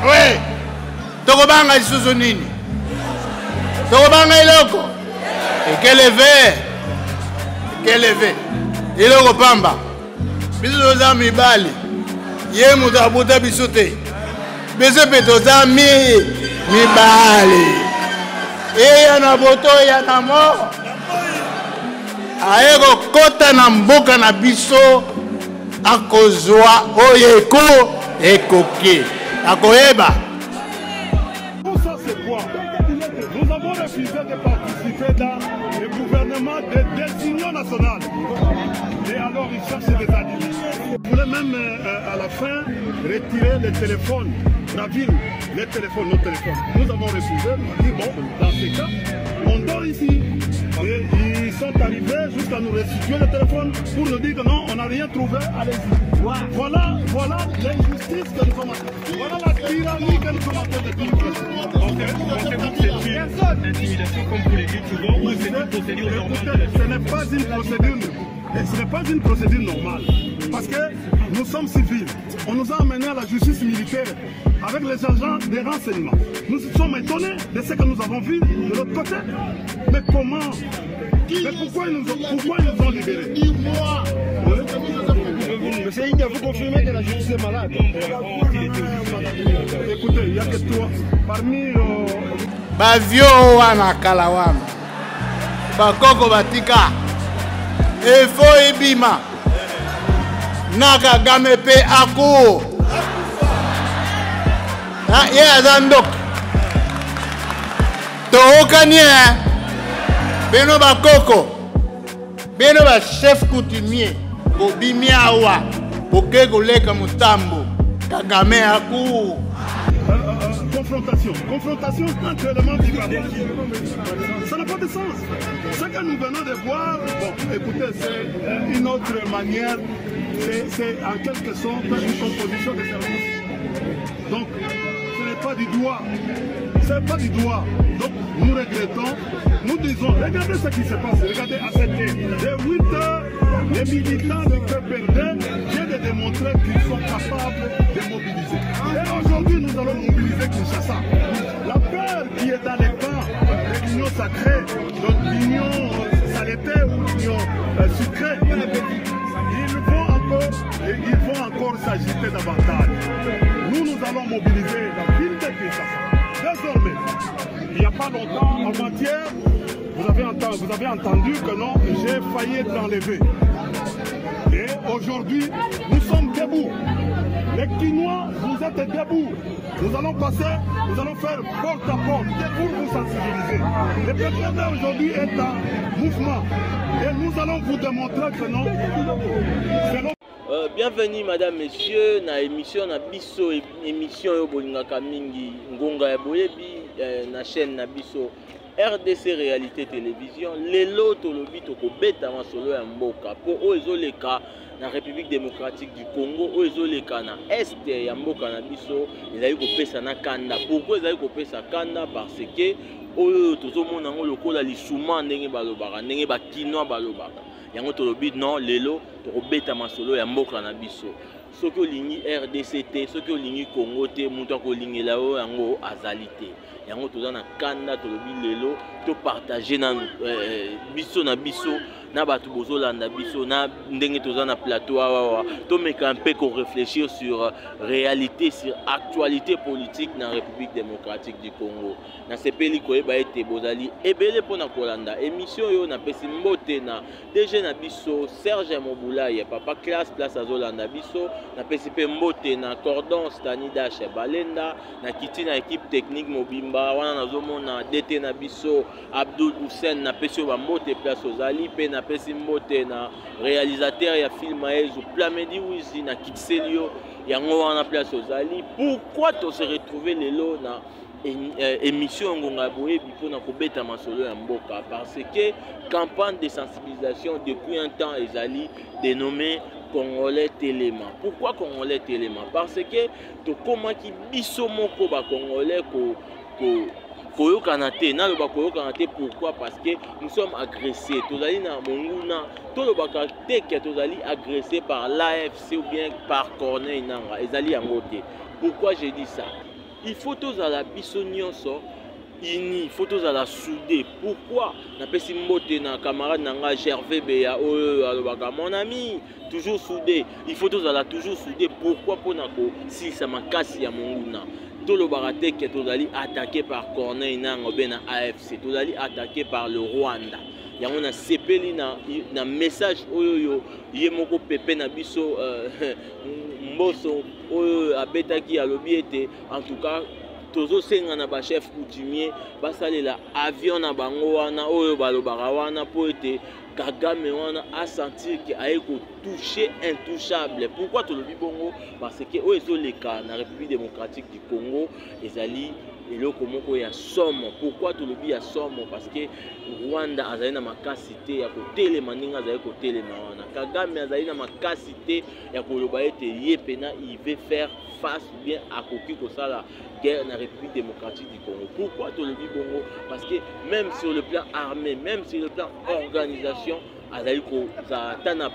Oui. Tokobanga isusu nini? Tokobanga iloko. Keleve. Iloko pamba. Biso za mibali. Ye mutabuta bisote. Biso peto za mibali. Eya na boto ya na mo. Aero kota na mboka na biso akozwa oyeko ekoke. Akoeba. Nous avons refusé de participer dans le gouvernement des unions nationales. Et alors ils cherchent des alliés. Ils voulaient même à la fin retirer les téléphones, la ville, nos téléphones. Nous avons refusé, on a dit bon, dans ces cas, on dort ici. Et ils sont arrivés jusqu'à nous restituer le téléphone pour nous dire que non, on n'a rien trouvé, allez-y. Voilà l'injustice que nous sommes en train de faire. Voilà la tyrannie que nous sommes en train de vivre. L'intimidation, comme vous le dites souvent, ou c'est une procédure normale? Ce n'est pas une procédure, et ce n'est pas une procédure normale. Parce que nous sommes civils. On nous a amenés à la justice militaire avec les agents des renseignements. Nous sommes étonnés de ce que nous avons vu de l'autre côté. Mais comment? Mais pourquoi ils nous ont libérés? Monsieur India, vous confirmez que la justice est malade? Écoutez, il n'y a que toi. Parmi Bavio wana kalawama. Bakoko batika. Efo ebima. Naka gamepe ako. Ye azandok. Tookanie. Beno bakoko. Beno ba chef coutumier. Bobimiawa. Bokego leka mutambo. Kagame ako. Confrontation entre éléments différents. Ça n'a pas de sens. Ce que nous venons de voir, bon, écoutez, c'est une autre manière, c'est en quelque sorte une composition de service. Donc, ce n'est pas du doigt. C'est pas du doigt. Donc, nous regrettons, nous disons, regardez ce qui se passe, regardez à cette heure. De 8 heures, les militants de PPRD viennent de démontrer qu'ils sont capables de mobiliser. Et aujourd'hui, nous allons mobiliser Kinshasa. La peur qui est dans les camps de l'union sacrée, donc l'union salutaire ou l'union sucrée, ils vont encore s'agiter davantage. Nous allons mobiliser la ville de Kinshasa. Désormais, il n'y a pas longtemps, en matière, vous avez entendu que non, j'ai failli être enlevé. Et aujourd'hui, nous sommes debout. Les Kinois, vous êtes debout. Nous allons passer, nous allons faire porte à porte pour vous sensibiliser. Le PPRD aujourd'hui est en mouvement. Et nous allons vous démontrer que non. Bienvenue madame, messieurs, na émission na biso, émission yo bolingaka mingi ngonga ya boyebi na chaîne na biso RDC Réalité Télévision. Lelo tolobi tokobeta masolo ya mboka po o ezoleka na République démocratique du Congo, o ezoleka na est ya mboka na biso ezali kopesa na kanda. Pourquoi ezali kopesa kanda? Parce que oyo tozomona ngo lokola lisuma ndenge balobaka, ndenge bakinois balobaka. Yango tolobi non lelo tokobeta masolo ya mboka na biso. Soki olingi RDCT, soki olingi Congo te, mutu akolingela oyo yango azali te. Yango toza na kanda tolobi lelo to partager na biso na biso na batu bozolanda biso na ndenge toza na plateau awa to meka un peu ko réfléchir sur réalité, sur actualité politique na République démocratique du Congo. Na sepeli koyeba ete bozali ebele pona kolanda émission yo na pesi mbote na DG na biso Serge Mobulaye papa classe place azolanda biso na pesi pe mbote na Cordon Stanidash Balenda na kiti na équipe technique mobimba wana nazomona DT na biso Abdul Hussein na pesi ba mbote place ozali pe na pesi mbote na réalisateur ya film Aezu Plamedi Wizi na Kitselio yango wana place ozali. Pourquoi to se retrouver lelo na émission Ngonga Boyebi pona kobeta masolo ya mboka? Parce que campagne de sensibilisation depuis un temps ezali dénommé Congolais Téléma. Pourquoi Congolais Téléma? Parce que to komaki biso moko ba Congolais koyokana te. Pourquoi? Parce que nous sommes agressés. Tozali na monguna tolobaka te ke tozali agressés par l'AFC ou bien par Corneille Nanga ezali yango te. Pourquoi j'ai dit ça? Il faut tozala biso nyonso ini, il faut tozala soudé. Pourquoi? Na pesi mbote na camarade nanga Gervais Beya alobaka mon ami toujours soudé. Il faut tozala toujours soudé. Pourquoi? Pona ko si ça makasi ya monguna tolobaka te ke tozali attaqué par Corneille Nanga ou bien na AFC, tozali attaqué par le Rwanda. Yango na sepeli na message oyo ye moko pepe na biso mboso oyo abetaki alobi ete en tout cas tozo senga na ba chef coutumier basalela avion na bango wana oyo balobaka wana po ete Kagame wana a senti que a touché intouchable. Pourquoi tout le bongo? Parce que oyo ezoleka na République démocratique du Congo ezali eloko moko ya somme. Pourquoi tout le bi ya somme? Parce que Rwanda azali na makasité ya kotelema ninga azali kotelema wana. Kagame azali na makasité ya koloba ete ye pena il veut faire face bien à koki kosala guerre na République démocratique du Congo. Pourquoi tout le bi bongo? Parce que même sur le plan armé, même sur le plan organisation, azali ko za tana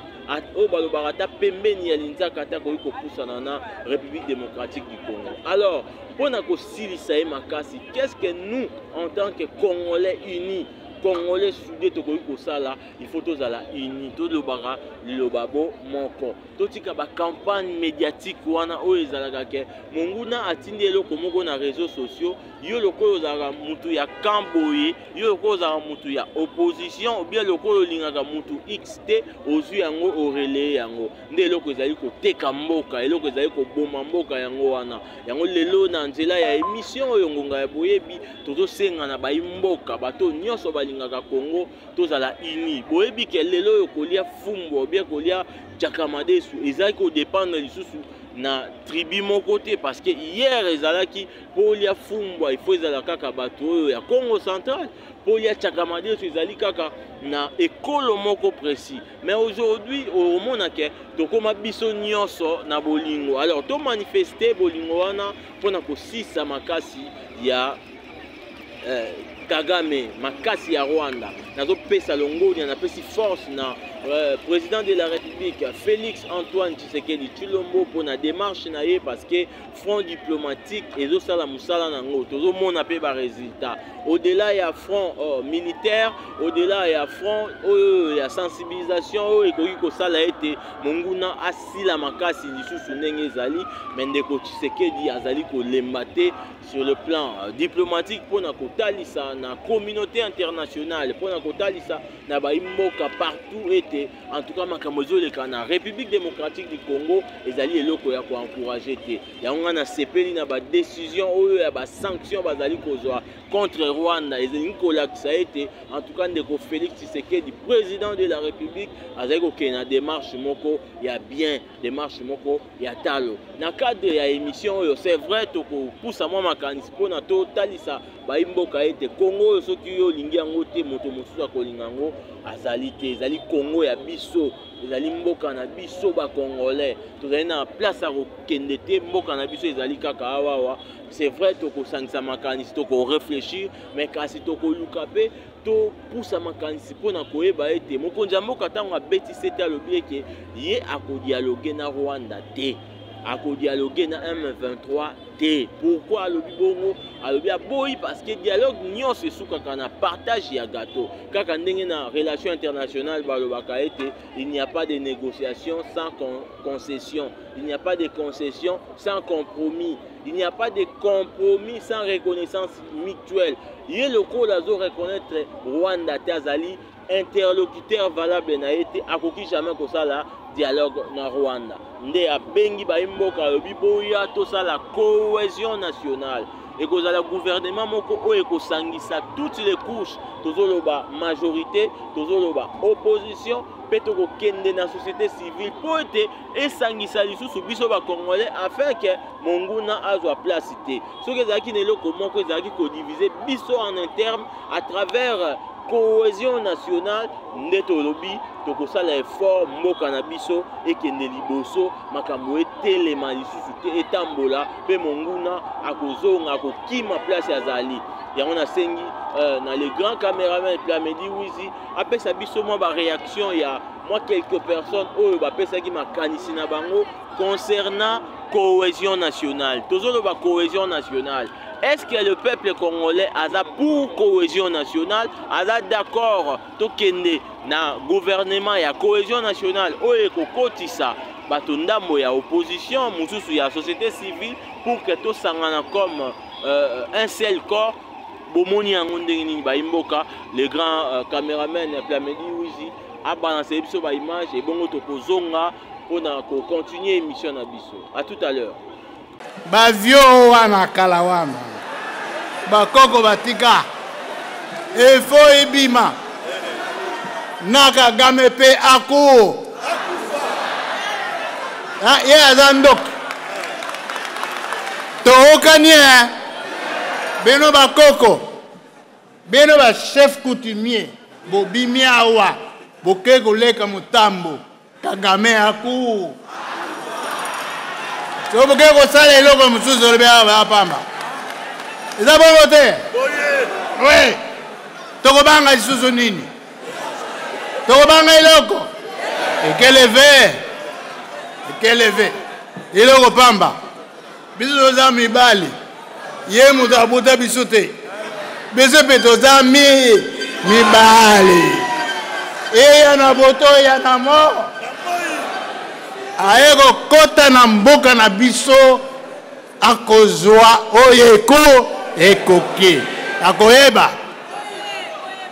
o balobarata pembeni ya linzaka ta ko poussa na République démocratique du Congo. Alors, pour na ko silisa e makasi, qu'est-ce que nous en tant que Congolais unis, Congolais soudés to ko sala, il faut tozala unis, to lobara lobabo moko. Totika ba campagne médiatique wana o ezalaka ke monguna atindi eloko moko na réseaux sociaux, yo loko ozala mutu ya kamboye, yo loko ozala mutu ya opposition ou bien loko lingaka mutu XT ozu yango orele yango. Nde eloko ezali ko teka mboka, eloko ezali ko boma mboka yango wana. Yango lelo na nzela ya émission oyo Ngonga ya Boyebi tozo senga na ba mboka bato nyonso balingaka Congo tozala uni. Boyebi ke lelo yo kolia fumbo bien kolia Jakamadesu ezali ko dépendre lisusu na tribu mon côté parce que hier ezalaki polia fumbwa il faut ezala kaka bato ya Congo central polia Jakamadesu ezali kaka na ekolo moko précis. Mais aujourd'hui au mona ke tokoma biso nyonso na bolingo. Alors to manifester bolingo wana pona ko sisa makasi ya Kagame, makasi ya Rwanda. Nazo pesa longoni na pesi force na président de la République Félix Antoine Tshisekedi Tshilombo pour la démarche na ye parce que front diplomatique ezo sala musala nango tozo mona pe ba résultat. Au-delà ya front militaire, au-delà ya front ya sensibilisation ekoki ko sala ete monguna asila makasi lisusu ndenge ezali mendeko Tshisekedi azali ko lembate sur le plan diplomatique pour na kotalisa na communauté internationale pour na kotalisa na ba mboka partout ete en tout cas makambo leka na République démocratique du Congo ezali eloko ya ko encourager te yango na sepeli na ba décision oyo ya ba sanction bazali kozwa contre Rwanda ezali ko lakisa ete en tout cas ndeko Félix Tshisekedi président de la République azali ko kena démarche moko ya bien démarche moko ya talo na cadre ya émission oyo c'est vrai to ko poussa moi makanisi pona to talisa ba mboka ete Congo soki yo lingi yango te moto mosusu akolinga ngo azali te ezali Congo ya biso ezali mboka na biso ba Congolais tozali na place à kokende te mboka na biso ezali kaka awawa. C'est vrai to ko sangisa makanisi to ko réfléchir mais kasi to ko luka pe to pousa makanisi pona koyeba ete mokonzi mboka tango abeti sete alobi eke ye akodialogue na Rwanda te akodialogue na M23 te. Pourquoi alobi bongo? Alobi aboyi parce que dialogue nyonso esukaka na partage ya gâteau. Kaka ndenge na relation internationale balobaka ete il n'y a pas de négociation sans concession, il n'y a pas de concession sans compromis, il n'y a pas de compromis sans reconnaissance mutuelle. Ye loko lazo reconnaître Rwanda te azali interlocuteur valable na ete akoki jamais kosala dialogue na Rwanda. Nde abengi baimboka alobi boya tosala cohésion nationale. Et que le gouvernement moko oyo ekosangisa toutes les couches, tozoloba majorité, tozoloba opposition, pe tokokende na société civile po ete esangisa lisusu biso ba congolais afin que monguna azwa place te. Soki ezalaki na eloko moko ezalaki kodiviser biso en interne à travers cohésion nationale, nde tolobi tokosala effort mboka na biso ekende liboso makambo etelema lisusu te etambola pe monguna akozonga akokima place ya zali. Yango na sengi na les grands caméramans Plamedi Wizi apesa biso mwa ba réaction ya moi quelques personnes oyo bapesaki makanisi na bango concernant cohésion nationale. Tozolo ba cohésion nationale. Est-ce que le peuple congolais a pour cohésion nationale, a d'accord tokende na gouvernement ya cohésion nationale oyo kokotisa bato ndambo ya opposition mususu ya société civile pour que to sangana comme un seul corps? Bomoni yango ndenge nini baimboka les grands caméramans Plamedi Wizi a balancé biso ba image et bongo tokozonga pona ko continuer émission na biso. À tout à l'heure. Bavio wana kala wana bakoko batika efo ebima naka game pe aku ye azandok tookanie beno bakoko beno ba chef coutumier bobimi awa boke koleka mutambo kagame aku so boke kosala eloko mosusu olobi awa apamba eza bongo te oui tokobanga lisusu nini tokobanga eloko ekeleve eloko pamba biso toza mibali ye moto abuta biso te biso mpe toza mibali eya na boto eya na mort aye kokota na mboka na biso akozwa oyo ekoki akoyeba.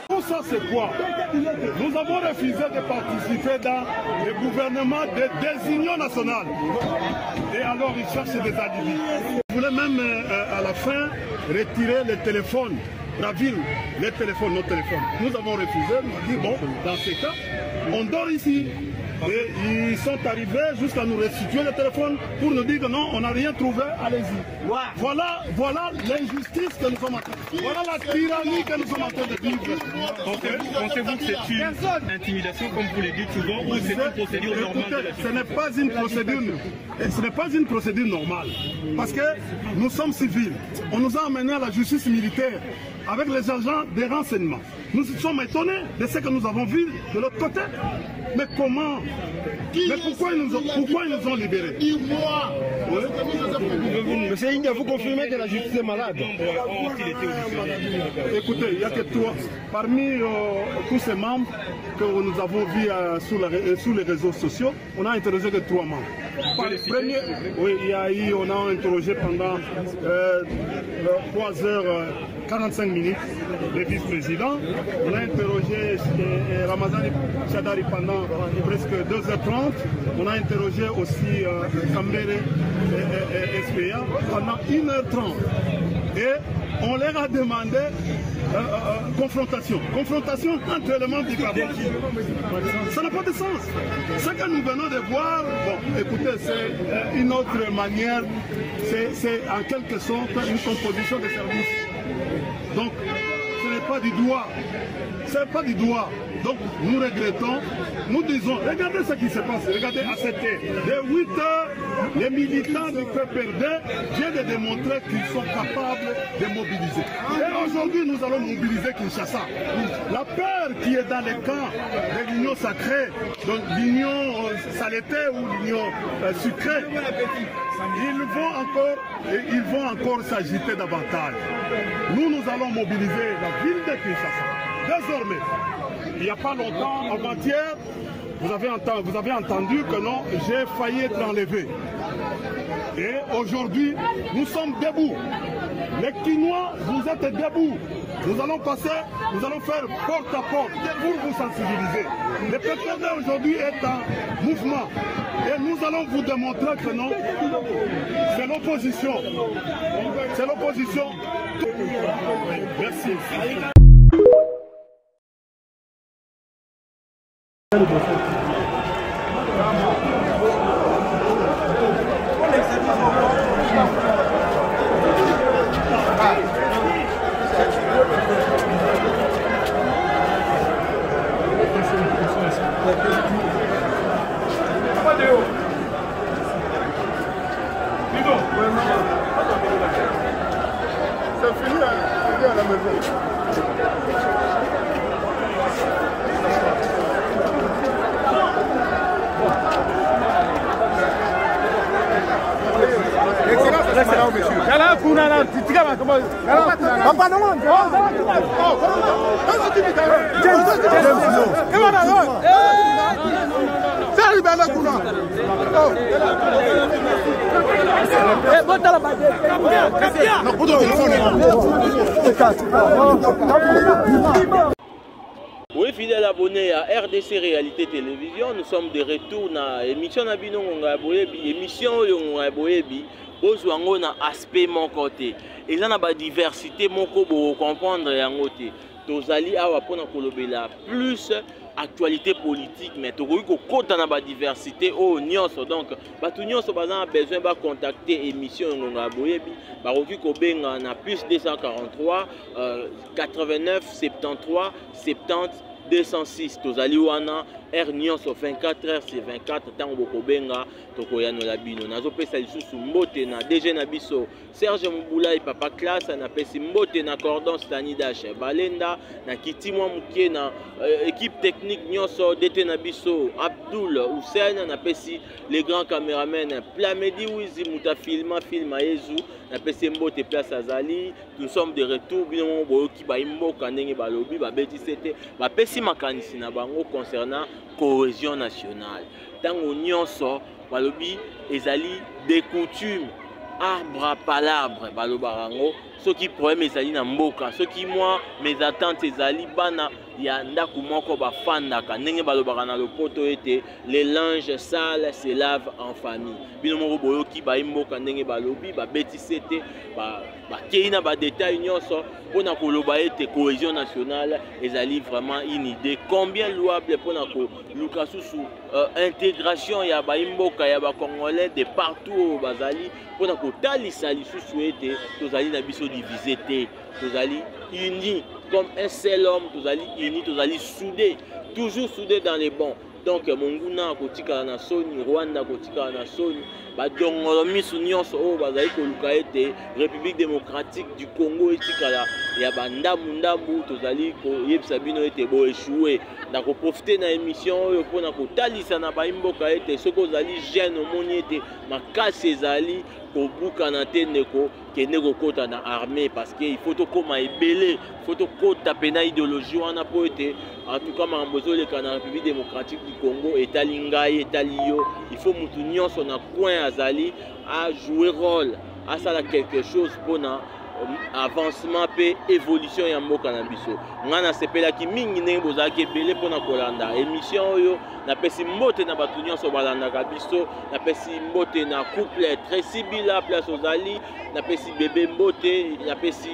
Tout ça c'est quoi? Nous avons refusé de participer dans le gouvernement de désunion nationale. Et alors ils cherchent des alibis. Ils voulaient même à la fin retirer les téléphones, la ville, les téléphones, nos téléphones. Nous avons refusé, nous avons dit bon, dans ces cas, on dort ici. Et ils sont arrivés jusqu'à nous restituer le téléphone pour nous dire que non, on n'a rien trouvé, allez-y. Voilà l'injustice que nous sommes en train de vivre. Voilà la tyrannie que nous sommes en train de vivre. Pensez-vous que c'est une intimidation, comme vous le dites souvent, ou c'est une procédure normale? Ce n'est pas une procédure normale. Parce que nous sommes civils. On nous a amenés à la justice militaire avec les agents des renseignements. Nous sommes étonnés de ce que nous avons vu de l'autre côté. Mais comment? Mais pourquoi ils nous ont libérés? Monsieur Inga, vous confirmez que la justice est malade? Écoutez, il n'y a que trois. Parmi tous ces membres que nous avons vus sur les réseaux sociaux, on a interrogé que 3 membres. Premier, oui, on a interrogé pendant 3h45 le vice-président. On a interrogé Ramazani Chadari pendant presque 2h30. On a interrogé aussi Kambere et SPA pendant 1h30. Et on leur a demandé confrontation entre les membres du cabinet. Ça n'a pas de sens. Ce que nous venons de voir, bon, écoutez, c'est une autre manière, c'est en quelque sorte une composition de service. Donc, ce n'est pas du doigt. C'est pas du doigt. Donc, nous regrettons, nous disons, regardez ce qui se passe, regardez à cette heure, de 8h les militants du PPRD viennent de démontrer qu'ils sont capables de mobiliser. Et aujourd'hui, nous allons mobiliser Kinshasa. La peur qui est dans les camps de l'Union sacrée, donc l'Union salétaire ou l'Union sucrée, ils vont encore s'agiter davantage. Nous allons mobiliser la ville de Kinshasa. Désormais, il n'y a pas longtemps, avant-hier, vous avez entendu que non, j'ai failli être enlevé. Et aujourd'hui, nous sommes debout. Les Kinois, vous êtes debout. Nous allons faire porte à porte pour vous sensibiliser. Le PPRD aujourd'hui est en mouvement. Et nous allons vous démontrer que non, c'est l'opposition. C'est l'opposition. Merci. C'est fini à la maison. Oui, fidèles abonnés à RDC Réalité Télévision, nous sommes de retour dans l'émission Nabino Ngaboyebi, émission Ngaboyebi, bozwango na aspect mon côté. Et ça na ba diversité moko bo comprendre yangote. Tozali awa pona kolobela plus actualité politique, mais tokoki kokota na ba diversité au nyonso. Donc batu nyonso baza besoin ba contacter émission Ngaboyebi, bakoki kobenga na plus 243 89 73 70 206. Tozali wana R nyonso 24h c'est 24 tango bokobenga tokoyano la bino nazo pesa lisusu mbote na DG na biso Serge Mboulay papa classe na pesi mbote na cordon Stanidash Balenda na kitimwa mukie na équipe technique nyonso DT na biso Abdul Hussein na pesi les grands caméramens Plamedi Wizi muta filma Yezu na pesi mbote place Azali. Nous sommes de retour bino boyoki ba imboka ndenge balobi ba beti sete ba pesi makanisi na bango concernant cohésion nationale. Tango nyonso balobi ezali des coutumes arbre à palabre balobarango ce qui problème ezali na mboka ce qui moi mes attentes ezali bana ya ndako moko bafandaka ndenge balobaka na lopoto ete les linges sales se lavent en famille. Bino moko boyoki ba mboka ndenge balobi ba betisi ete ba kei na ba détail nyonso pona koloba ete cohésion nationale ezali vraiment une idée combien louable pona ko luka susu intégration ya ba mboka ya ba congolais de partout bazali pona ko talisa lisusu ete tozali na biso divisé te tozali unis comme un seul homme, unis, soudés, toujours soudés dans les bons. Donc Monguna kotika na soni, Rwanda kotika na soni, badongolo misu nyonso o bazali koluka ete République démocratique du Congo etikala ya bandambu tozali ko yebisa bino ete bo échouer. Na ko profiter na émission oyo pona ko talisa na ba mboka ete soko zali jeune omoni ete makasi ezali ko buka na teneko kende kokota na armée parce que il faut to koma ebele, faut to kota pena idéologie wana po ete en tout cas mambozo le kana République démocratique du Congo etali ngai etali yo, il faut mutu nyonso na coin azali à jouer rôle à ça quelque chose pona avancement pe évolution ya mboka na biso. Ngana sepelaki mingi ndenge bozalaki ebele mpona kolanda émission oyo napesi mbote na bato nyonso balandaka biso, napesi mbote na couple Tracy Bila place ozali, napesi bébé mbote, napesi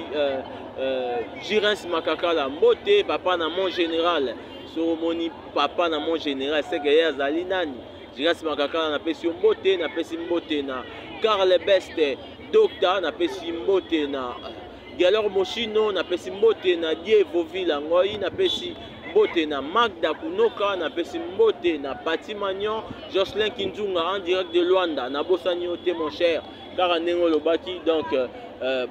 Jirens Makakala mbote, papa na mon général soromoni papa na mon général seke azali nani Jirens Makakala napesi mbote, napesi mbote na Karl Beste Docteur na pesi mbote na Galor Moshino na pesi mbote na Dieu Vovila ngoi na pesi mbote na Magda Kunoka, na pesi mbote na Pati Magnon, Jocelyn Kinzunga en direct de Luanda, na bosani ote mon cher, car ndenge lobaki donc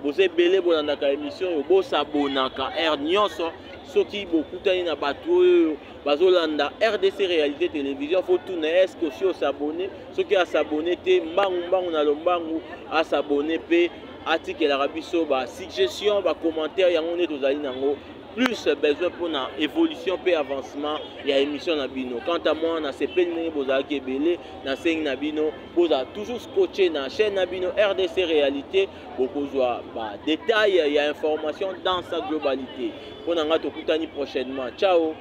boze belé bolandaka émission bo s'abonaka R nyonso soki bokutani na bato bazolanda RDC Réalité Télévision faut tout est-ce que si on s'abonner soki a s'abonner te mbangu na lombangu a s'abonner pe atikela biso ba suggestion ba commentaire yango ne tozali nango plus besoin pour na évolution et avancement ya émission na bino. Quant à moi na sepeli ndenge bozalaki ebele na sengi na bino boza toujours scotché na chaîne na bino RDC Réalité bokozwa ba détails ya information dans sa globalité. Pour nga tokutani prochainement. Ciao.